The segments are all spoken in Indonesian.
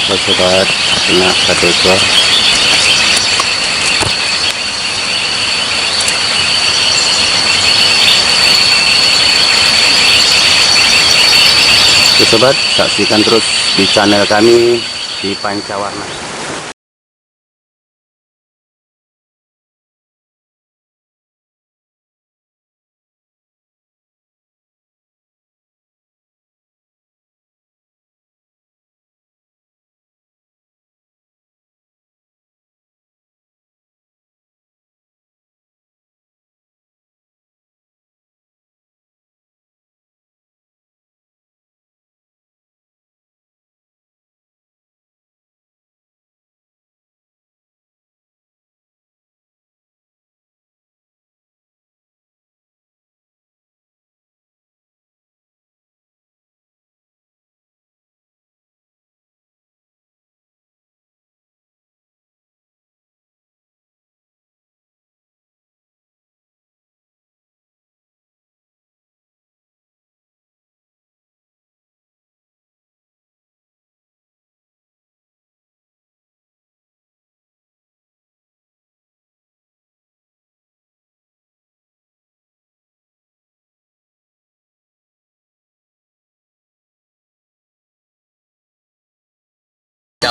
Oh, sobat, kena satu ekor. Oke sobat, saksikan terus di channel kami di Pancawarna.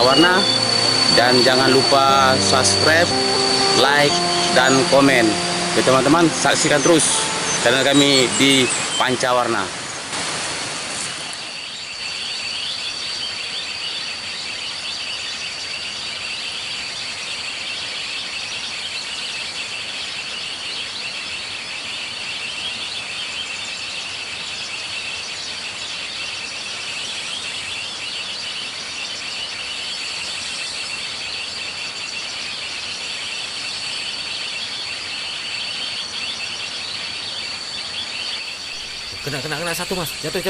Warna, dan jangan lupa subscribe, like, dan komen. Ya teman-teman, saksikan terus channel kami di Pancawarna. Kena satu mas, jatuh.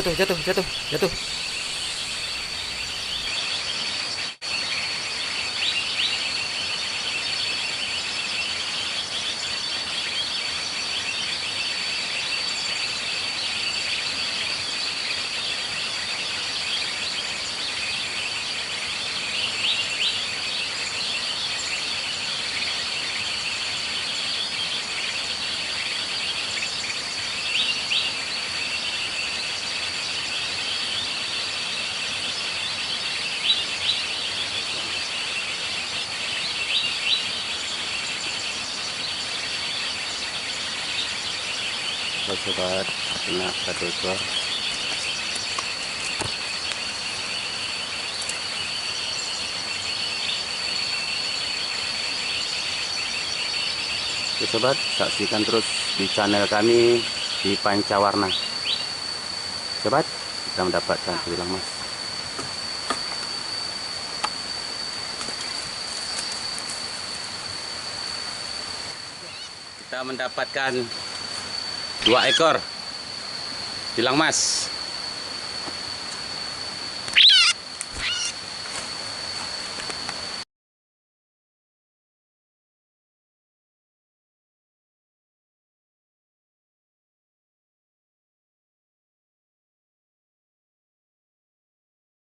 Oh, sobat, kena satu ekor. Oke sobat, saksikan terus di channel kami di Pancawarna. Sobat, kita mendapatkan tulang mas. Kita mendapatkan 2 ekor tilang mas.